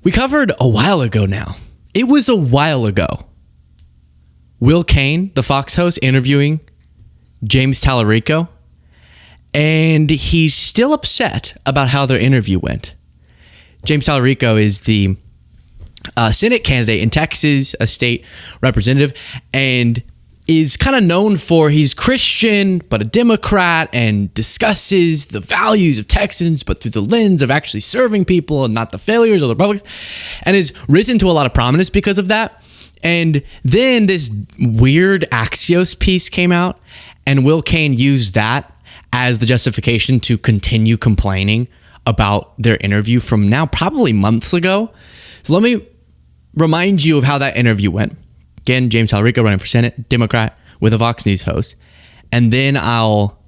We covered a while ago now. It was a while ago. Will Cain, the Fox host, interviewing James Talarico, and he's still upset about how their interview went. James Talarico is the Senate candidate in Texas, a state representative, and is kind of known for he's Christian, but a Democrat, and discusses the values of Texans, but through the lens of actually serving people and not the failures of the Republicans, and has risen to a lot of prominence because of that. And then this weird Axios piece came out, and Will Cain used that as the justification to continue complaining about their interview from now probably months ago. So let me remind you of how that interview went. Again, James Talarico running for Senate, Democrat, with a Fox News host. And then I'll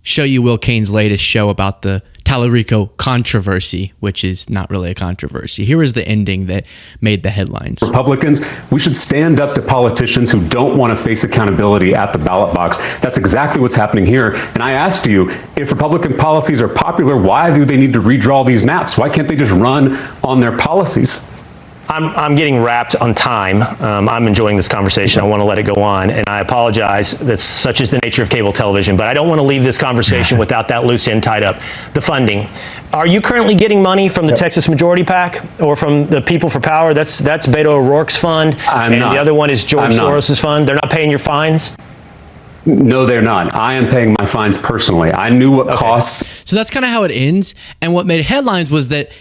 show you Will Cain's latest show about the Talarico controversy, which is not really a controversy. Here is the ending that made the headlines. Republicans, we should stand up to politicians who don't want to face accountability at the ballot box. That's exactly what's happening here. And I asked you, if Republican policies are popular, why do they need to redraw these maps? Why can't they just run on their policies? I'm getting wrapped on time. I'm enjoying this conversation. I want to let it go on, and I apologize. That's such is the nature of cable television, but I don't want to leave this conversation without that loose end tied up. The funding. Are you currently getting money from the Texas Majority PAC or from the People for Power? That's Beto O'Rourke's fund, and the other one is George Soros's fund. They're not paying your fines? No, they're not. I am paying my fines personally. I knew what costs. So that's kind of how it ends, and what made headlines was that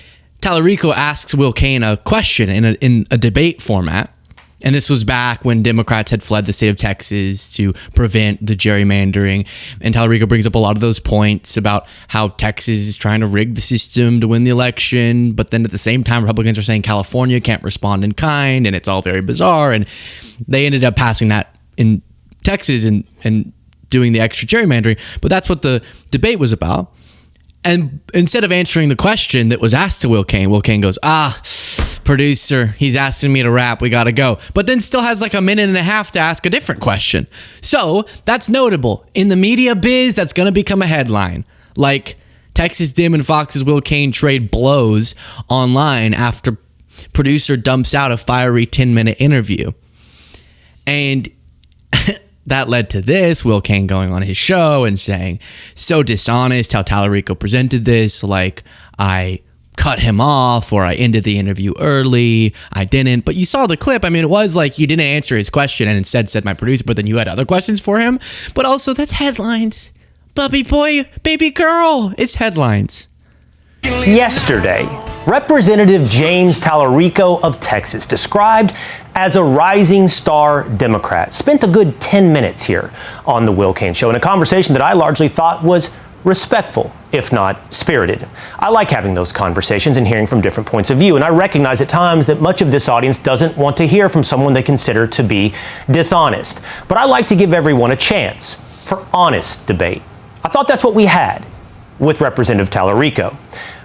Talarico asks Will Cain a question in a debate format. And this was back when Democrats had fled the state of Texas to prevent the gerrymandering. And Talarico brings up a lot of those points about how Texas is trying to rig the system to win the election. But then at the same time, Republicans are saying California can't respond in kind. And it's all very bizarre. And they ended up passing that in Texas and doing the extra gerrymandering. But that's what the debate was about. And instead of answering the question that was asked to Will Cain goes, producer, he's asking me to rap, we gotta go. But then still has like a minute and a half to ask a different question. So that's notable. In the media biz, that's gonna become a headline. Like Texas Dem and Fox's Will Cain trade blows online after producer dumps out a fiery 10-minute interview. And that led to this, Will Cain going on his show and saying, so dishonest how Talarico presented this, like I cut him off or I ended the interview early. I didn't. But you saw the clip. I mean, it was like you didn't answer his question and instead said my producer, but then you had other questions for him. But also, that's headlines. Puppy boy, baby girl, it's headlines. Yesterday, Representative James Talarico of Texas, described as a rising star Democrat, spent a good 10 minutes here on the Will Cain Show in a conversation that I largely thought was respectful, if not spirited. I like having those conversations and hearing from different points of view, and I recognize at times that much of this audience doesn't want to hear from someone they consider to be dishonest. But I like to give everyone a chance for honest debate. I thought that's what we had with Representative Talarico.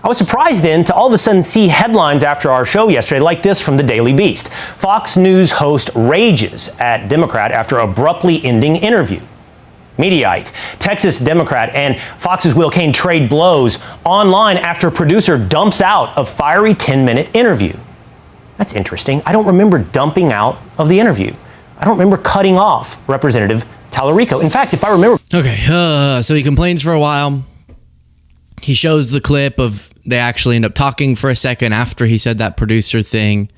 I was surprised then to all of a sudden see headlines after our show yesterday like this from the Daily Beast. Fox News host rages at Democrat after abruptly ending interview. Mediaite, Texas Democrat and Fox's Will Cain trade blows online after producer dumps out a fiery 10-minute interview. That's interesting. I don't remember dumping out of the interview. I don't remember cutting off Representative Talarico. In fact, if I remember... Okay, so he complains for a while. He shows the clip of they actually end up talking for a second after he said that producer thing.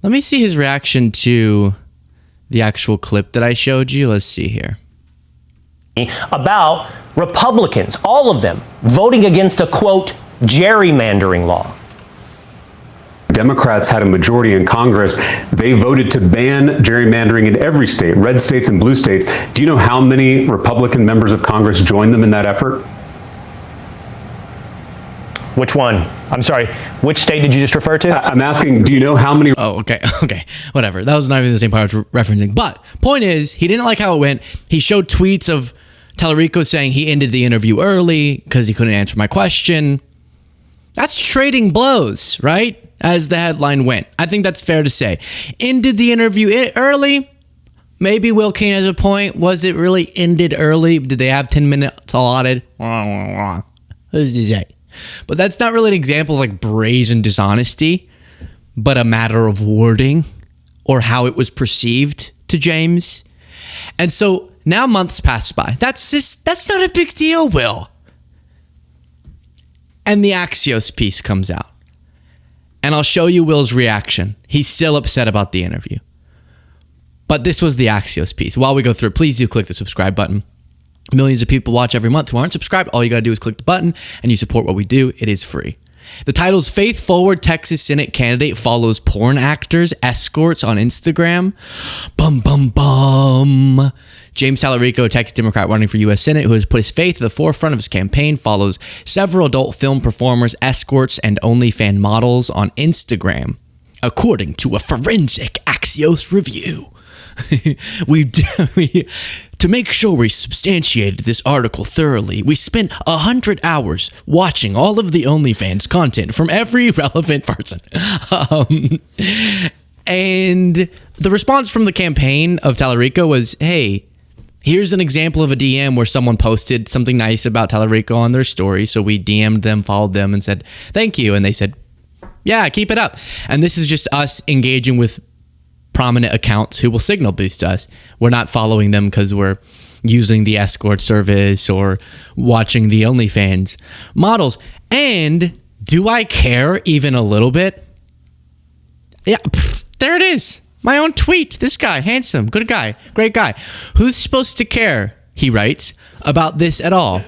Let me see his reaction to the actual clip that I showed you. Let's see here. About Republicans, all of them, voting against a, quote, gerrymandering law. Democrats had a majority in Congress. They voted to ban gerrymandering in every state, red states and blue states. Do you know how many Republican members of Congress joined them in that effort? Which one? I'm sorry, which state did you just refer to? I'm asking, do you know how many? Oh, okay, whatever. That was not even the same part I was referencing. But point is, he didn't like how it went. He showed tweets of Talarico saying he ended the interview early because he couldn't answer my question. That's trading blows, right? As the headline went. I think that's fair to say. Ended the interview early? Maybe Will Cain has a point. Was it really ended early? Did they have 10 minutes allotted? Who's to say? But that's not really an example of like brazen dishonesty. but a matter of wording or how it was perceived to James. And so now months pass by. That's not a big deal, Will. And the Axios piece comes out. And I'll show you Will's reaction. He's still upset about the interview. But this was the Axios piece. While we go through, please do click the subscribe button. Millions of people watch every month who aren't subscribed. All you got to do is click the button and you support what we do. It is free. The title's Faith Forward Texas Senate Candidate Follows Porn Actors, Escorts on Instagram. Bum, bum, bum. James Talarico, a Texas Democrat running for U.S. Senate, who has put his faith at the forefront of his campaign, follows several adult film performers, escorts, and OnlyFans models on Instagram, according to a forensic Axios review. To make sure we substantiated this article thoroughly, we spent 100 hours watching all of the OnlyFans content from every relevant person. And the response from the campaign of Talarico was, hey, here's an example of a DM where someone posted something nice about Talarico on their story. So we DM'd them, followed them, and said, thank you. And they said, yeah, keep it up. And this is just us engaging with prominent accounts who will signal boost us. We're not following them because we're using the escort service or watching the OnlyFans models. And do I care even a little bit? Yeah, there it is. My own tweet. This guy, handsome, good guy, great guy. Who's supposed to care, he writes, about this at all?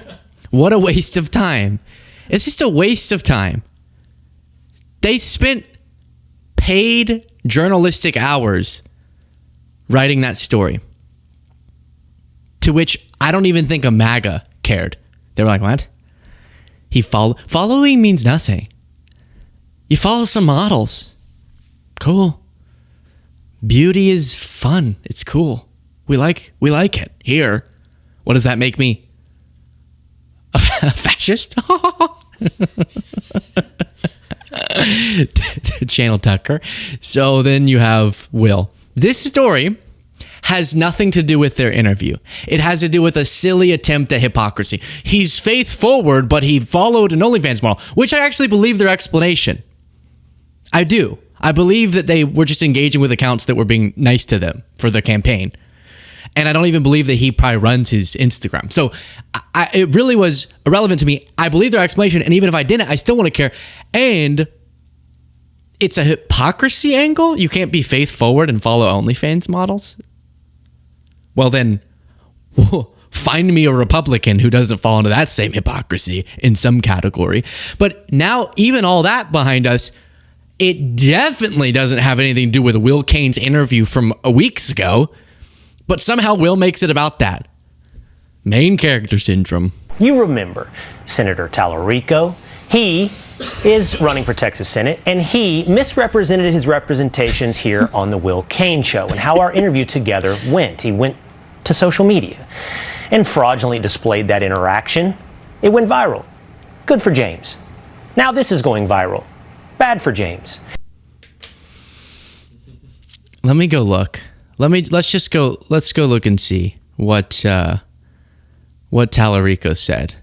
What a waste of time. It's just a waste of time. They spent paid journalistic hours writing that story, to which I don't even think a MAGA cared. They were like, what? Following means nothing. You follow some models. Cool. Beauty is fun. It's cool. We like it. Here. What does that make me? A fascist? Channel Tucker. So then you have Will. This story has nothing to do with their interview. It has to do with a silly attempt at hypocrisy. He's faith forward, but he followed an OnlyFans model, which I actually believe their explanation. I do. I believe that they were just engaging with accounts that were being nice to them for the campaign. And I don't even believe that he probably runs his Instagram. So it really was irrelevant to me. I believe their explanation. And even if I didn't, I still want to care. And it's a hypocrisy angle. You can't be faith forward and follow OnlyFans models. Well, then find me a Republican who doesn't fall into that same hypocrisy in some category. But now, even all that behind us, it definitely doesn't have anything to do with Will Cain's interview from weeks ago. But somehow Will makes it about that. Main character syndrome. You remember Senator Talarico. He is running for Texas Senate, and he misrepresented his representations here on the Will Cain Show and how our interview together went. He went to social media and fraudulently displayed that interaction. It went viral. Good for James. Now this is going viral. Bad for James. Let me go look. Let's go look and see what Talarico said.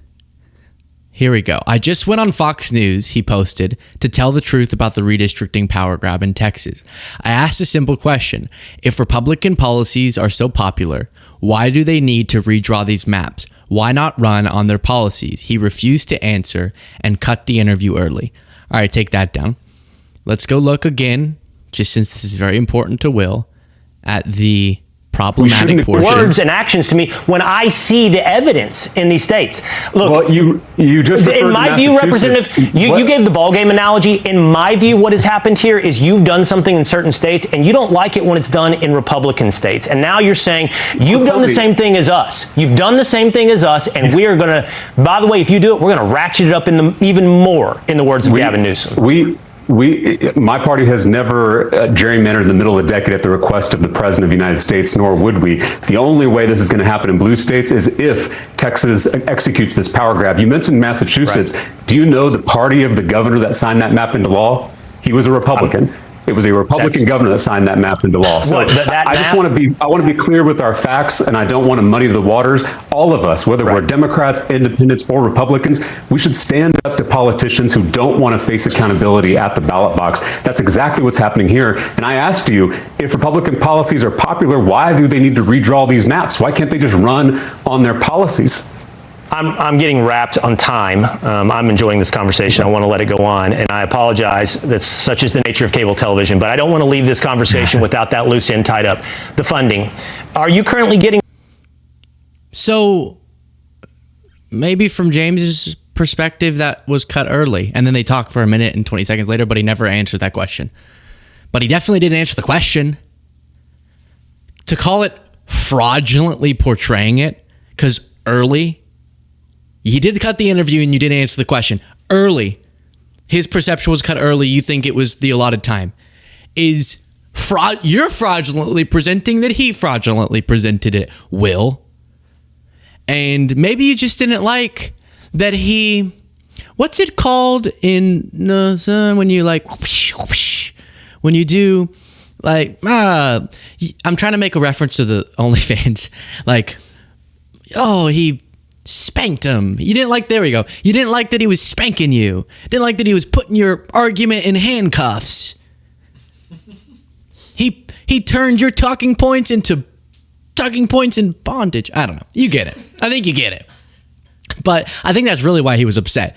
Here we go. I just went on Fox News, he posted, to tell the truth about the redistricting power grab in Texas. I asked a simple question. If Republican policies are so popular, why do they need to redraw these maps? Why not run on their policies? He refused to answer and cut the interview early. All right, take that down. Let's go look again, just since this is very important to Will, at the problematic portions. Words and actions to me when I see the evidence in these states. Look, well, you just in my view, Representative, you gave the ball game analogy. In my view, what has happened here is you've done something in certain states and you don't like it when it's done in Republican states. And now you're saying you've done the same thing as us. You've done the same thing as us, and we are going to, by the way, if you do it, we're going to ratchet it up even more, in the words of Gavin Newsom. My party has never gerrymandered in the middle of the decade at the request of the President of the United States, nor would we. The only way this is going to happen in blue states is if Texas executes this power grab. You mentioned Massachusetts. Right. Do you know the party of the governor that signed that map into law? He was a Republican. It was a Republican governor that signed that map into law. So I want to be clear with our facts, and I don't want to muddy the waters. All of us, whether we're Democrats, independents, or Republicans, we should stand up to politicians who don't want to face accountability at the ballot box. That's exactly what's happening here. And I asked you, if Republican policies are popular, why do they need to redraw these maps? Why can't they just run on their policies? I'm getting wrapped on time. I'm enjoying this conversation. I want to let it go on, and I apologize. That's such is the nature of cable television, but I don't want to leave this conversation without that loose end tied up. The funding. Are you currently getting... So maybe from James's perspective, that was cut early, and then they talk for a minute and 20 seconds later, but he never answered that question. But he definitely didn't answer the question. To call it fraudulently portraying it, because early... He did cut the interview and you didn't answer the question. Early. His perception was cut early. You think it was the allotted time. You're fraudulently presenting that he fraudulently presented it, Will. And maybe you just didn't like that he... What's it called in... when you like... When you do... Like... I'm trying to make a reference to the OnlyFans. Like... Oh, he... spanked him. You didn't like, there we go. You didn't like that he was spanking you. Didn't like that he was putting your argument in handcuffs. He turned your talking points into talking points in bondage. I don't know. You get it. I think you get it. But I think that's really why he was upset.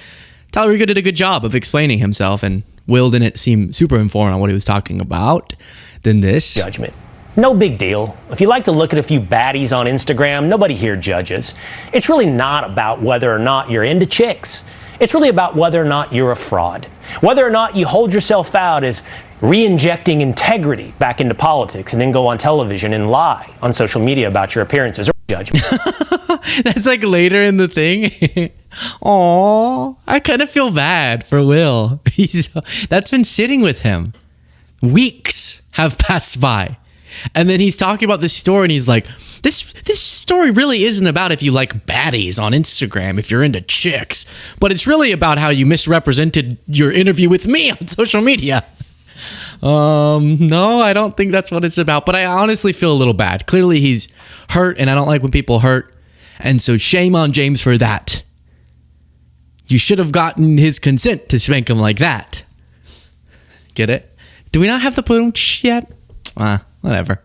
Talarico did a good job of explaining himself, and Will didn't seem super informed on what he was talking about than this. Judgment. No big deal. If you like to look at a few baddies on Instagram, nobody here judges. It's really not about whether or not you're into chicks. It's really about whether or not you're a fraud. Whether or not you hold yourself out as re-injecting integrity back into politics and then go on television and lie on social media about your appearances or judgment. That's like later in the thing. Aw, I kind of feel bad for Will. That's been sitting with him. Weeks have passed by. And then he's talking about this story and he's like, this story really isn't about if you like baddies on Instagram, if you're into chicks, but it's really about how you misrepresented your interview with me on social media. No, I don't think that's what it's about, but I honestly feel a little bad. Clearly he's hurt and I don't like when people hurt. And so shame on James for that. You should have gotten his consent to spank him like that. Get it? Do we not have the boom yet? Whatever.